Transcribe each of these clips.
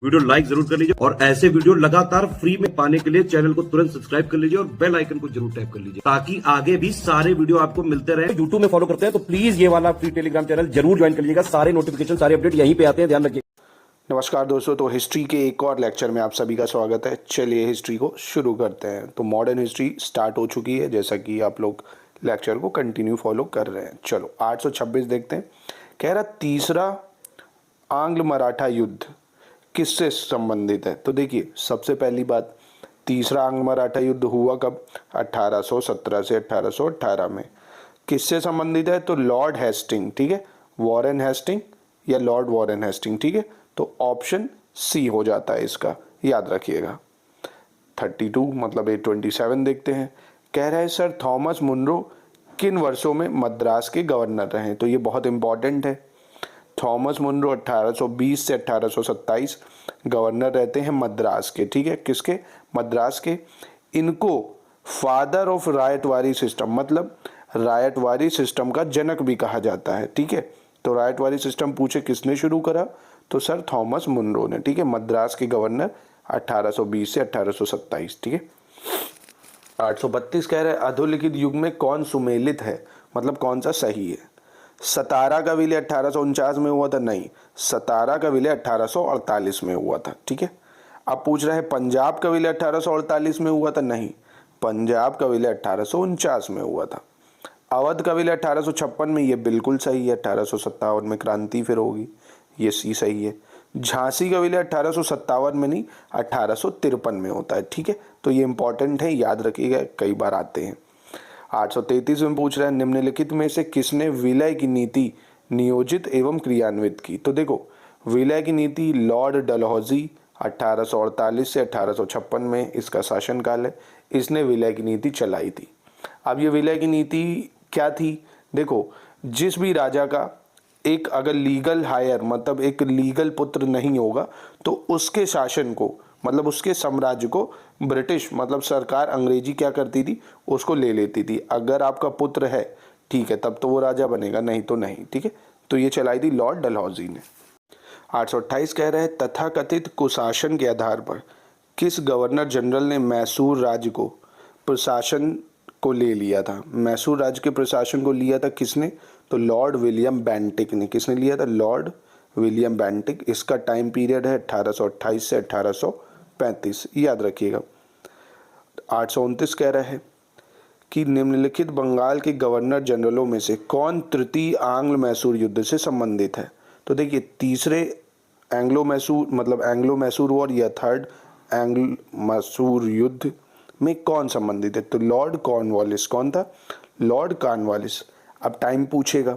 Video like जरूर कर लीजिए और ऐसे वीडियो लगातार फ्री में पाने के लिए चैनल को तुरंत सब्सक्राइब कर लीजिए और बेल आइकन को जरूर टैप कर लीजिए ताकि आगे भी सारे वीडियो आपको मिलते रहे। यूट्यूब में फॉलो करते हैं तो प्लीज ये वाला फ्री टेलीग्राम चैनल जरूर ज्वाइन कर लीजिएगा। सारे नोटिफिकेशन सारे अपडेट यहीं पे आते हैं, ध्यान रखिए। नमस्कार दोस्तों, तो हिस्ट्री के एक और लेक्चर में आप सभी का स्वागत है। चलिए हिस्ट्री को शुरू करते हैं। तो मॉडर्न हिस्ट्री स्टार्ट हो चुकी है, जैसा कि आप लोग लेक्चर को कंटिन्यू फॉलो कर रहे हैं। चलो 826 देखते हैं। कह रहा तीसरा आंग्ल मराठा युद्ध किससे संबंधित है। तो देखिए, सबसे पहली बात, तीसरा आंग्ल मराठा युद्ध हुआ कब? 1817 से 1818 में। किससे संबंधित है? तो लॉर्ड हेस्टिंग, ठीक है, वॉरेन हेस्टिंग या लॉर्ड वॉरेन हेस्टिंग, ठीक है। तो ऑप्शन सी हो जाता है इसका, याद रखिएगा। 32 मतलब 827 देखते हैं। कह रहा है सर थॉमस मुनरो किन वर्षों में मद्रास के गवर्नर रहे। तो ये बहुत इंपॉर्टेंट है। थॉमस मुनरो 1820 से 1827 गवर्नर रहते हैं मद्रास के, ठीक है। किसके? मद्रास के। इनको फादर ऑफ रायटवारी सिस्टम, मतलब रायटवारी सिस्टम का जनक भी कहा जाता है, ठीक है। तो रायटवारी सिस्टम पूछे किसने शुरू करा, तो सर थॉमस मुनरो ने, ठीक है। मद्रास के गवर्नर 1820 से 1827, ठीक है। 832 कह रहे हैं अधोलिखित युग में कौन सुमेलित है, मतलब कौन सा सही है। सतारा का विलय 1849 में हुआ था? नहीं, सतारा का विलय 1848 में हुआ था, ठीक है। अब पूछ रहे हैं पंजाब का विलय 1848 में हुआ था? नहीं, पंजाब का विलय 1849 में हुआ था। अवध का विलय 1856 में, ये बिल्कुल सही है। 1857 में क्रांति फिर होगी, ये सी सही है। झांसी का विलय 1857 में नहीं, 1853 में होता है, ठीक है। तो ये इंपॉर्टेंट है, याद रखिएगा, कई बार आते हैं। 833 में पूछ रहे हैं निम्नलिखित में से किसने विलय की नीति नियोजित एवं क्रियान्वित की। तो देखो, विलय की नीति लॉर्ड डलहौजी 1848 से 1856 में इसका शासनकाल है। इसने विलय की नीति चलाई थी। अब ये विलय की नीति क्या थी? देखो, जिस भी राजा का एक अगर लीगल हायर, मतलब एक लीगल पुत्र नहीं होगा, तो उसके शासन को, मतलब उसके साम्राज्य को ब्रिटिश, मतलब सरकार अंग्रेजी क्या करती थी, उसको ले लेती थी। अगर आपका पुत्र है, ठीक है, तब तो वो राजा बनेगा, नहीं तो नहीं, ठीक है। तो ये चलाई थी लॉर्ड डलहौजी ने। 828 कह रहे हैं तथाकथित कुशासन के आधार पर किस गवर्नर जनरल ने मैसूर राज्य को प्रशासन को ले लिया था। मैसूर राज्य के प्रशासन को लिया था किसने? तो लॉर्ड विलियम बेंटिक ने। किसने लिया था? Lord William Bentinck. इसका टाइम पीरियड है 1828 से 1835, याद रखिएगा। 829 कह रहा है कि निम्नलिखित बंगाल के गवर्नर जनरलों में से कौन तृतीय आंग्ल मैसूर युद्ध से संबंधित है। तो देखिए, तीसरे एंग्लो मैसूर, मतलब एंग्लो मैसूर वॉर या थर्ड एंग्लो मैसूर युद्ध में कौन संबंधित है। तो लॉर्ड कॉर्नवालिस। कौन था? Lord Cornwallis. अब टाइम पूछेगा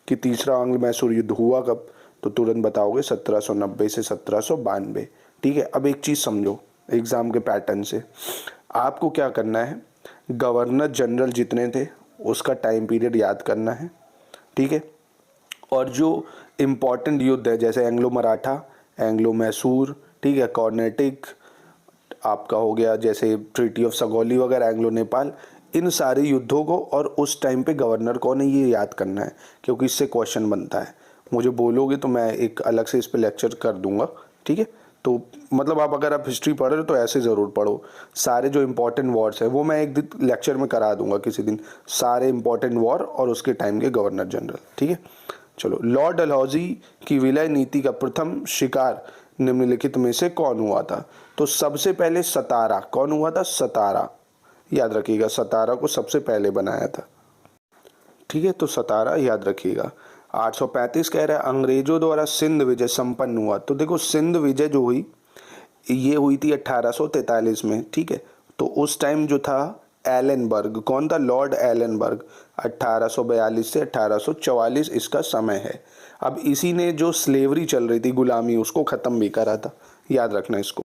कि तीसरा आंग्ल मैसूर युद्ध हुआ कब, तो तुरंत बताओगे 1790 से 1792, ठीक है। अब एक चीज़ समझो एग्जाम के पैटर्न से, आपको क्या करना है, गवर्नर जनरल जितने थे उसका टाइम पीरियड याद करना है, ठीक है। और जो इम्पोर्टेंट युद्ध है, जैसे एंग्लो मराठा, एंग्लो मैसूर, ठीक है, कॉर्नेटिक आपका हो गया, जैसे ट्रीटी ऑफ सगौली वगैरह, एंग्लो नेपाल, इन सारे युद्धों को और उस टाइम पे गवर्नर कौन है ये याद करना है, क्योंकि इससे क्वेश्चन बनता है। मुझे बोलोगे तो मैं एक अलग से इस पे लेक्चर कर दूंगा, ठीक है। तो मतलब आप अगर आप हिस्ट्री पढ़ रहे हो तो ऐसे ज़रूर पढ़ो। सारे जो इंपॉर्टेंट वॉर्स है वो मैं एक दिन लेक्चर में करा दूंगा किसी दिन, सारे इंपॉर्टेंट वॉर और उसके टाइम के गवर्नर जनरल, ठीक है। चलो, लॉर्ड डलहौजी की विलय नीति का प्रथम शिकार निम्नलिखित में से कौन हुआ था। तो सबसे पहले सतारा। कौन हुआ था? सतारा, याद रखिएगा, सतारा को सबसे पहले बनाया था, ठीक है। तो सतारा याद रखिएगा। 835 कह रहा है अंग्रेजों द्वारा सिंध विजय संपन्न हुआ। तो देखो, सिंध विजय जो हुई ये हुई थी 1843 में, ठीक है। तो उस टाइम जो था एलनबर्ग, कौन था? लॉर्ड एलनबर्ग। 1842 से 1844 इसका समय है। अब इसी ने जो स्लेवरी चल रही थी, गुलामी, उसको ख़त्म भी करा था, याद रखना इसको।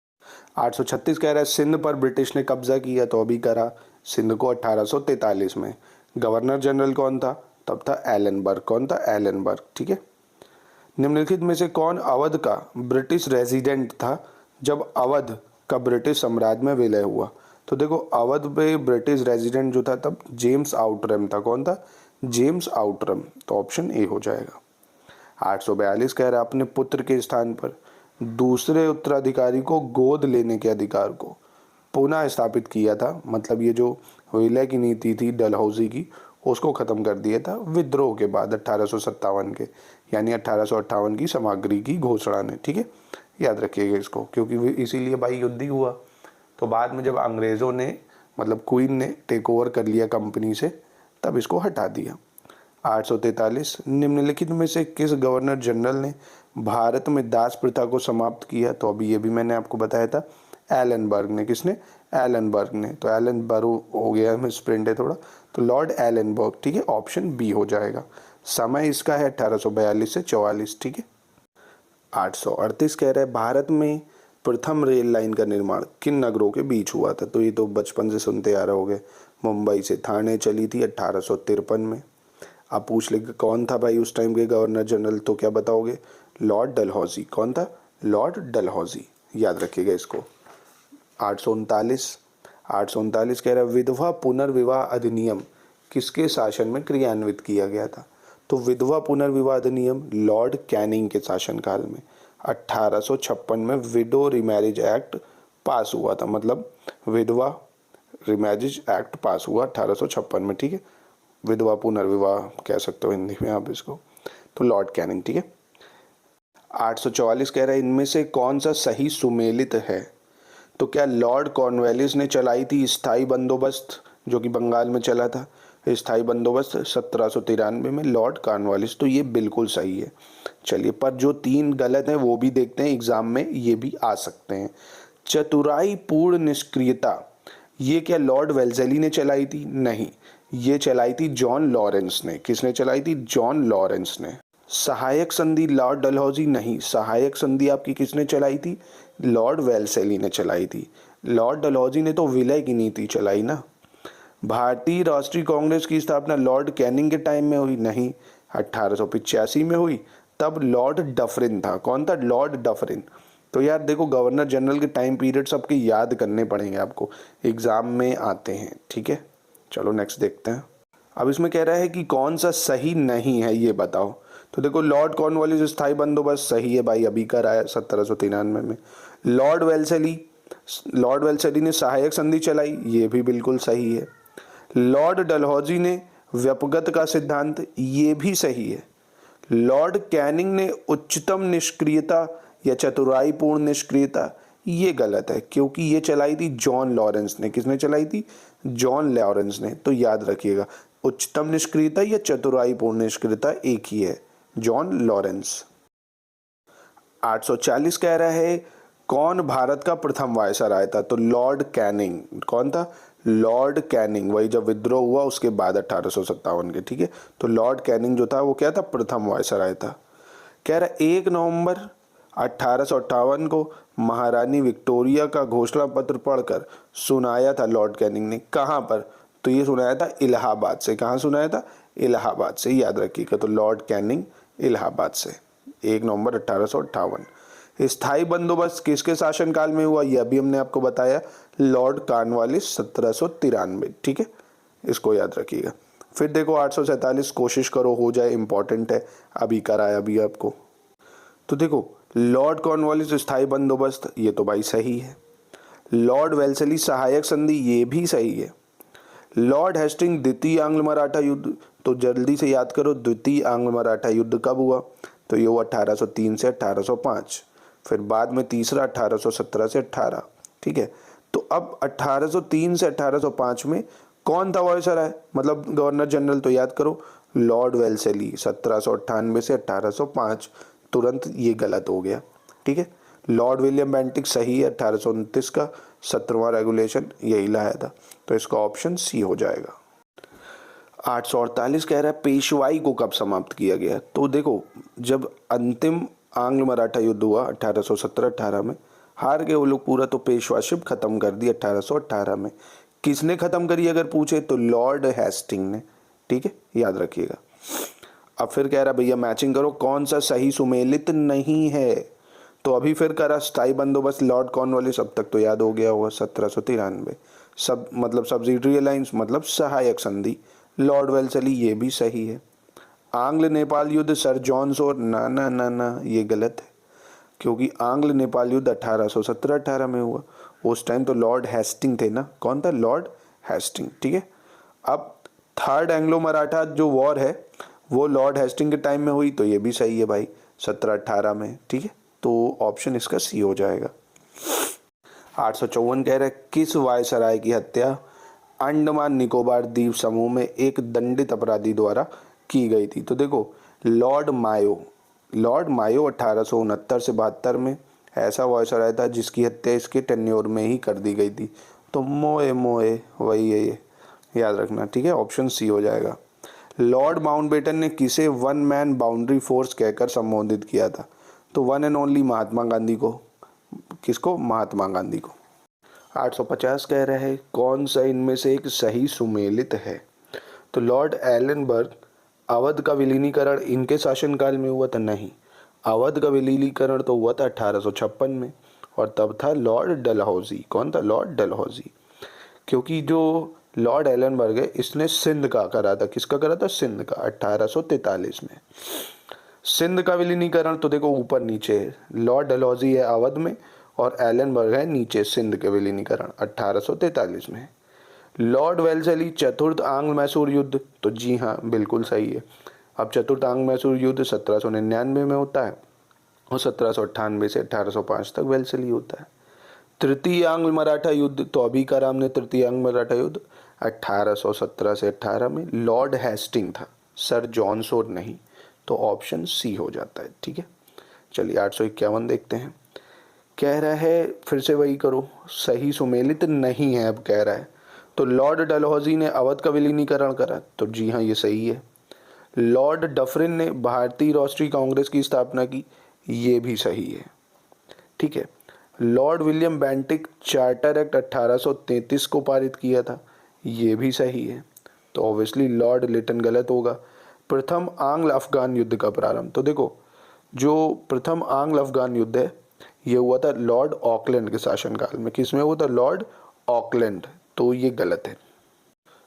836 कह रहा है सिंध पर ब्रिटिश ने कब्जा किया। तो अभी करा सिंध को 1843 में। गवर्नर जनरल कौन था? तब था एलनबर्ग। कौन था? एलनबर्ग, ठीक है। निम्नलिखित में से कौन अवध का ब्रिटिश रेजिडेंट था जब अवध का ब्रिटिश साम्राज्य में विलय हुआ। तो देखो, अवध पे ब्रिटिश रेजिडेंट जो था तब जेम्स आउटरम था। कौन था? James Outram. तो ऑप्शन ए हो जाएगा। 842 कह रहा है अपने पुत्र के स्थान पर दूसरे उत्तराधिकारी को गोद लेने के अधिकार को पुनः स्थापित किया था। मतलब ये जो विलय की नीति थी डलहौजी की, उसको ख़त्म कर दिया था विद्रोह के बाद 1857 के, यानी 1858 की समाग्री की घोषणा ने। ठीक है, याद रखिएगा इसको, क्योंकि इसीलिए भाई युद्ध ही हुआ। तो बाद में जब अंग्रेज़ों ने मतलब क्वीन ने टेक ओवर कर लिया कंपनी से, तब इसको हटा दिया। 843 निम्नलिखित में से किस गवर्नर जनरल ने भारत में दास प्रथा को समाप्त किया? तो अभी ये भी मैंने आपको बताया था, एलनबर्ग ने। किसने? एलनबर्ग ने। तो एलनबर्ग हो गया, मिसप्रिंट है थोड़ा, तो लॉर्ड एलनबर्ग। ठीक है, ऑप्शन बी हो जाएगा। समय इसका है 1842 से 44। ठीक है। 838 कह रहे हैं भारत में प्रथम रेल लाइन का निर्माण किन नगरों के बीच हुआ था? तो ये तो बचपन से सुनते आ रहे होंगे, मुंबई से ठाणे चली थी 1853 में। आप पूछ लेंगे कौन था भाई उस टाइम के गवर्नर जनरल, तो क्या बताओगे? लॉर्ड डलहौजी। कौन था? लॉर्ड डलहौजी, याद रखिएगा इसको। 839 कह रहा है विधवा पुनर्विवाह अधिनियम किसके शासन में क्रियान्वित किया गया था? तो विधवा पुनर्विवाह अधिनियम लॉर्ड कैनिंग के शासनकाल में 1856 में विडो रिमैरिज एक्ट पास हुआ था। मतलब विधवा रिमैरिज एक्ट पास हुआ 1856 में। ठीक है, विधवा पुनर्विवाह कह सकते हो हिंदी में आप इसको, तो लॉर्ड कैनिंग। ठीक है। 844 कह रहा है इनमें से कौन सा सही सुमेलित है? तो क्या लॉर्ड कॉर्नवालिस ने चलाई थी स्थायी बंदोबस्त, जो कि बंगाल में चला था, स्थायी बंदोबस्त 1793 में लॉर्ड कॉर्नवालिस, तो ये बिल्कुल सही है। चलिए, पर जो 3 गलत हैं वो भी देखते हैं, एग्जाम में ये भी आ सकते हैं। चतुराई पूर्ण निष्क्रियता, ये क्या लॉर्ड वेल्जेली ने चलाई थी? नहीं, ये चलाई थी जॉन लॉरेंस ने। किसने चलाई थी? जॉन लॉरेंस ने। सहायक संधि लॉर्ड डलहौजी, नहीं, सहायक संधि आपकी किसने चलाई थी? लॉर्ड वेल्सेली ने चलाई थी। लॉर्ड डलहौजी ने तो विलय की नीति चलाई ना। भारतीय राष्ट्रीय कांग्रेस की स्थापना लॉर्ड कैनिंग के टाइम में हुई? नहीं, 1885 में हुई, तब लॉर्ड डफरिन था। कौन था? Lord Dufferin. तो यार देखो, गवर्नर जनरल के टाइम पीरियड सबके याद करने पड़ेंगे आपको, एग्जाम में आते हैं। ठीक है, चलो नेक्स्ट देखते हैं। अब इसमें कह रहा है कि कौन सा सही नहीं है ये बताओ। तो देखो, लॉर्ड कॉर्नवालिस स्थायी बंदोबस्त सही है भाई, अभी कराया 1793 में। लॉर्ड वेल्सेली ने सहायक संधि चलाई, ये भी बिल्कुल सही है। लॉर्ड डलहौजी ने व्यपगत का सिद्धांत, ये भी सही है। लॉर्ड कैनिंग ने उच्चतम निष्क्रियता या चतुराईपूर्ण निष्क्रियता, ये गलत है, क्योंकि ये चलाई थी जॉन लॉरेंस ने। किसने चलाई थी? जॉन लॉरेंस ने। तो याद रखिएगा, उच्चतम निष्क्रियता या चतुराईपूर्ण निष्क्रियता एक ही है, जॉन लॉरेंस। 840 कह रहा है कौन भारत का प्रथम वायसराय था? तो लॉर्ड कैनिंग। कौन था? Lord Canning. वही जब विद्रोह हुआ उसके बाद 1857 के। ठीक है, तो लॉर्ड कैनिंग जो था वो क्या था? प्रथम वायसराय था। कह रहा 1 नवंबर 1858 को महारानी विक्टोरिया का घोषणा पत्र पढ़कर सुनाया था लॉर्ड कैनिंग ने। कहाँ पर? तो ये सुनाया था इलाहाबाद से। कहाँ सुनाया था? इलाहाबाद से, याद रखिएगा। तो लॉर्ड कैनिंग इलाहाबाद से, 1 नवंबर 1858। स्थायी बंदोबस्त किसके शासनकाल में हुआ? यह भी हमने आपको बताया, लॉर्ड कॉर्नवालिस 1793। ठीक है, इसको याद रखिएगा। फिर देखो 847, कोशिश करो हो जाए, इंपॉर्टेंट है, अभी कराया अभी आपको। तो देखो, लॉर्ड कॉर्नवालिस स्थायी बंदोबस्त, ये तो भाई सही है। लॉर्ड वेल्सेली सहायक संधि, ये भी सही है। लॉर्ड हेस्टिंग द्वितीय आंग्ल मराठा युद्ध, तो जल्दी से याद करो, द्वितीय आंग्ल मराठा युद्ध कब हुआ? तो ये हुआ 1803 से 1805। फिर बाद में तीसरा 1817 से 18। ठीक है, तो अब 1803 से 1805 में कौन था वायसराय, मतलब गवर्नर जनरल? तो याद करो, लॉर्ड वेल्सेली 1798 से 1805। तुरंत ये गलत हो गया। ठीक है, लॉर्ड विलियम बेंटिक सही है, 1829 का 17वां रेगुलेशन यही लाया था। तो इसका ऑप्शन सी हो जाएगा। 848 कह रहा है पेशवाई को कब समाप्त किया गया? तो देखो, जब अंतिम आंग्ल मराठा युद्ध हुआ 1817-18 में, हार गए वो लोग पूरा, तो पेशवाशिप खत्म कर दी 1818 में। किसने खत्म करी अगर पूछे? तो लॉर्ड हेस्टिंग ने। ठीक है, याद रखिएगा। अब फिर कह रहा भैया मैचिंग करो, कौन सा सही सुमेलित नहीं है? तो अभी फिर करा स्थायी बंदोबस्त लॉर्ड कॉर्नवालिस, अब तक तो याद हो गया होगा 1793। सब मतलब सब्सिडियरी अलायंस मतलब सहायक संधि, लॉर्ड वेल्सेली, ये भी सही है। आंग्ल नेपाल युद्ध सर जॉन सोर, ना ना ना ना, ये गलत है। क्योंकि आंग्ल नेपाल युद्ध 1817-18 में हुआ। उस टाइम तो लॉर्ड हेस्टिंग थे ना। कौन था? Lord Hasting. ठीक है। अब थर्ड एंग्लो मराठा जो वॉर है वो लॉर्ड हेस्टिंग के टाइम में हुई, तो ये भी सही है भाई, 1718 में। ठीक है, तो ऑप्शन इसका सी हो जाएगा। 854 कह रहा है किस वायसराय की हत्या अंडमान निकोबार द्वीप समूह में एक दंडित अपराधी द्वारा की गई थी? तो देखो, लॉर्ड मायो 1869 से 72 में ऐसा वायसराय था जिसकी हत्या इसके टेन्योर में ही कर दी गई थी। तो मोए वही है ये, याद रखना। ठीक है, ऑप्शन सी हो जाएगा। लॉर्ड माउंटबेटन ने किसे वन मैन बाउंड्री फोर्स कहकर संबोधित किया था? तो one and only Mahatma Gandhi को। किसको? महात्मा गांधी को। 850 कह रहे हैं कौन सा इनमें से एक सही सुमेलित है? तो लॉर्ड एलनबर्ग, अवध का विलीनीकरण इनके शासनकाल में हुआ था? नहीं, अवध का विलीनीकरण तो हुआ था 1856 में, और तब था लॉर्ड डलहौजी। कौन था? लॉर्ड डलहौजी। क्योंकि जो लॉर्ड एलनबर्ग है इसने सिंध का करा था। किसका करा था? सिंध का, 1843 में। सिंध का विलीनीकरण तो देखो ऊपर नीचे है, लॉर्ड डलहौजी है अवध में और एलनबर्ग है नीचे सिंध के विलीनीकरण 1843 में। लॉर्ड वेल्सेली चतुर्थ आंग्ल मैसूर युद्ध, तो जी हाँ बिल्कुल सही है। अब चतुर्थ आंग्ल मैसूर युद्ध 1799 में होता है और 1798 से 1805 तक वेल्सेली होता है। तृतीय आंग्ल मराठा युद्ध, तो अभी का राम ने तृतीय आंग्ल मराठा युद्ध 1817 से 18 में लॉर्ड हेस्टिंग था, सर जॉन सोर नहीं। तो ऑप्शन सी हो जाता है। ठीक है, चलिए 851 देखते हैं। कह रहा है फिर से वही करो, सही सुमेलित नहीं है अब कह रहा है। तो लॉर्ड डलहौजी ने अवध का विलीनीकरण करा, तो जी हाँ ये सही है। लॉर्ड डफरिन ने भारतीय राष्ट्रीय कांग्रेस की स्थापना की, ये भी सही है। ठीक है। Lord William Bentinck charter act 1833 को पारित किया था, ये भी सही है। तो ऑब्वियसली लॉर्ड लिटन गलत होगा। प्रथम आंग्ल अफगान युद्ध का प्रारंभ, तो देखो जो प्रथम आंग्ल अफगान युद्ध है ये हुआ था लॉर्ड ऑकलैंड के शासनकाल में। किसमें हुआ था? Lord Auckland. तो ये गलत है।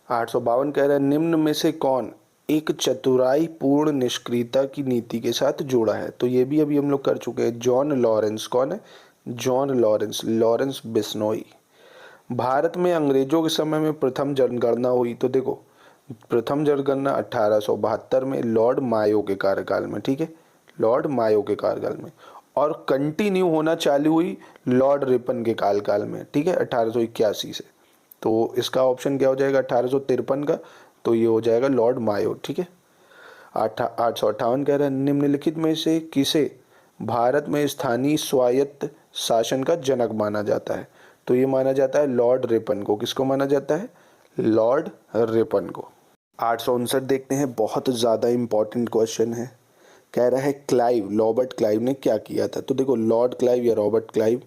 852 कह रहा है निम्न में से कौन एक चतुराई पूर्ण निष्क्रियता की नीति के साथ जुड़ा है? तो ये भी अभी हम लोग कर चुके हैं। John Lawrence. कौन है? John Lawrence Bishnoi. भारत में अंग्रेजों के समय में प्रथम जनगणना हुई, तो देखो प्रथम जनगणना 1872 में लॉर्ड मायो के कार्यकाल में। ठीक है, लॉर्ड मायो के कार्यकाल में, और कंटिन्यू होना चालू हुई लॉर्ड रिपन के काल में। ठीक है, 1881 से। तो इसका ऑप्शन क्या हो जाएगा? 1853 का, तो ये हो जाएगा लॉर्ड मायो। ठीक है। 858 कह रहा है निम्नलिखित में से किसे भारत में स्थानीय स्वायत्त शासन का जनक माना जाता है? तो ये माना जाता है लॉर्ड रिपन को। किसको माना जाता है? लॉर्ड रिपन को। 859 देखते हैं, बहुत ज़्यादा इंपॉर्टेंट क्वेश्चन है। कह रहा है क्लाइव, रॉबर्ट क्लाइव ने क्या किया था? तो देखो लॉर्ड क्लाइव या रॉबर्ट क्लाइव,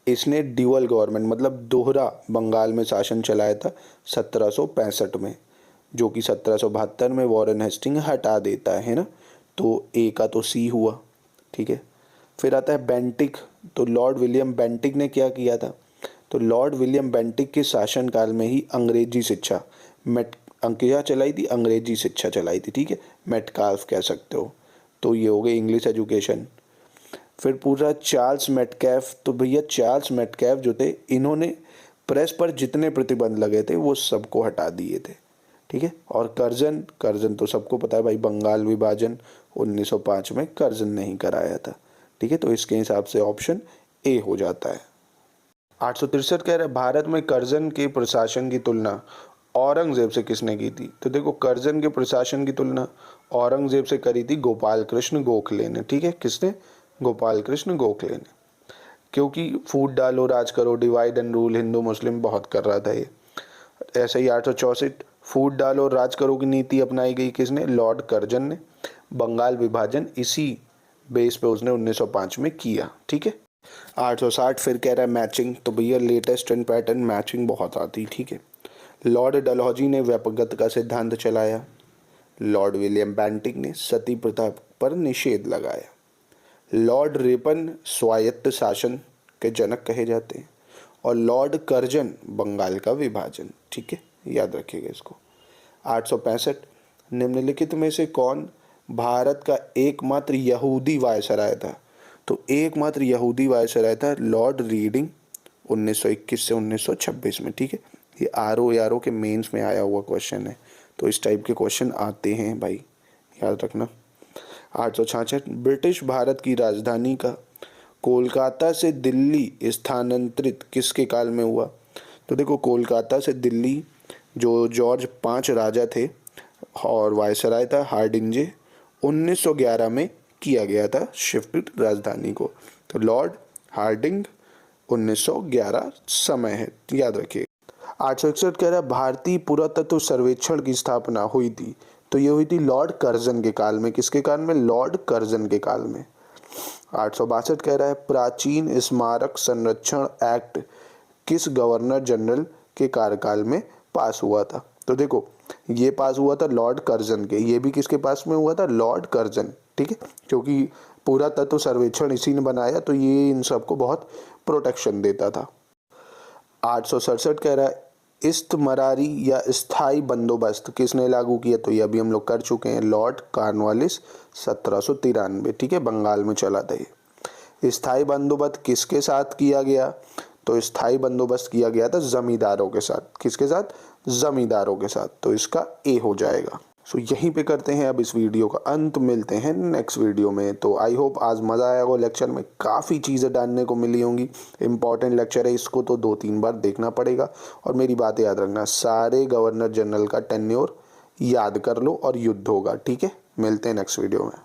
इसने ड्यूअल गवर्नमेंट मतलब दोहरा बंगाल में शासन चलाया था 1765 में, जो कि 1772 में वॉरेन हेस्टिंग हटा देता है ना। तो ए का तो सी हुआ। ठीक है। फिर आता है बेंटिक, तो लॉर्ड विलियम बेंटिक ने क्या किया था? तो लॉर्ड विलियम बेंटिक के शासनकाल में ही अंग्रेजी शिक्षा क्या चलाई थी? अंग्रेजी शिक्षा चलाई थी। ठीक है, मेटकाल्फ कह सकते हो। तो ये हो गई इंग्लिश एजुकेशन। फिर पूरा चार्ल्स मेटकैफ, तो भैया चार्ल्स मेटकैफ जो थे इन्होंने प्रेस पर जितने प्रतिबंध लगे थे वो सबको हटा दिए थे। ठीक है। और कर्जन तो सबको पता है भाई, बंगाल विभाजन 1905 में कर्जन नहीं कराया था। ठीक है, तो इसके हिसाब से ऑप्शन ए हो जाता है। 863 कह रहे हैं भारत में कर्जन के प्रशासन की तुलना औरंगजेब से किसने की थी? तो देखो कर्जन के प्रशासन की तुलना औरंगजेब से करी थी गोपाल कृष्ण गोखले ने। ठीक है, किसने? गोपाल कृष्ण गोखले ने। क्योंकि फूट डालो राज करो, डिवाइड एंड रूल हिंदू मुस्लिम बहुत कर रहा था ये। ऐसे ही 864 फूट डालो राज करो की नीति अपनाई गई किसने? लॉर्ड कर्जन ने। बंगाल विभाजन इसी बेस पे उसने 1905 में किया। ठीक है। 860 फिर कह रहा है मैचिंग, तो भैया लेटेस्ट ट्रेंड पैटर्न मैचिंग बहुत आती। ठीक है। लॉर्ड डलहौजी ने व्यापकता का सिद्धांत चलाया। लॉर्ड विलियम बेंटिक ने सती प्रथा पर निषेध लगाया। लॉर्ड रिपन स्वायत्त शासन के जनक कहे जाते हैं, और लॉर्ड कर्जन बंगाल का विभाजन। ठीक है, याद रखिएगा इसको। 865 निम्नलिखित में से कौन भारत का एकमात्र यहूदी वायसराय था? तो एकमात्र यहूदी वायसराय था लॉर्ड रीडिंग 1921 से 1926 में, ठीक है। ये आर ओ के मेंस में आया हुआ क्वेश्चन है, तो इस टाइप के क्वेश्चन आते हैं भाई, याद रखना। 866 ब्रिटिश भारत की राजधानी का कोलकाता से दिल्ली स्थानांतरित किसके काल में हुआ? तो देखो, कोलकाता से दिल्ली जो जॉर्ज 5 राजा थे और वायसराय था हार्डिंजे, 1911 में किया गया था शिफ्ट राजधानी को। तो लॉर्ड हार्डिंग 1911 समय है, याद रखिए। 861 कह रहा है भारतीय पुरातत्व सर्वेक्षण की स्थापना हुई थी, तो ये हुई थी लॉर्ड कर्जन के काल में। किसके काल में? लॉर्ड कर्जन के काल में। 862 कह रहा है प्राचीन स्मारक संरक्षण एक्ट किस गवर्नर जनरल के कार्यकाल में पास हुआ था? तो देखो, ये पास हुआ था लॉर्ड कर्जन के, ये भी किसके पास में हुआ था? लॉर्ड कर्जन, ठीक है, क्योंकि पुरातत्व सर्वेक्षण इसी ने बनाया, तो ये इन सबको बहुत प्रोटेक्शन देता था। 867 कह रहा है इस्तमरारी या स्थायी बंदोबस्त किसने लागू किया? तो ये अभी हम लोग कर चुके हैं, लॉर्ड कॉर्नवालिस 1793, ठीक है, बंगाल में चला था ये। स्थायी बंदोबस्त किसके साथ किया गया? तो स्थायी बंदोबस्त किया गया था जमींदारों के साथ। किसके साथ? जमींदारों के साथ, तो इसका ए हो जाएगा। सो यहीं पे करते हैं अब इस वीडियो का अंत, मिलते हैं नेक्स्ट वीडियो में। तो आई होप आज मज़ा आया होगा लेक्चर में, काफ़ी चीज़ें जानने को मिली होंगी। इंपॉर्टेंट लेक्चर है, इसको तो 2-3 बार देखना पड़ेगा। और मेरी बात याद रखना, सारे गवर्नर जनरल का टेन्योर याद कर लो और युद्ध होगा, ठीक है। मिलते हैं नेक्स्ट वीडियो में।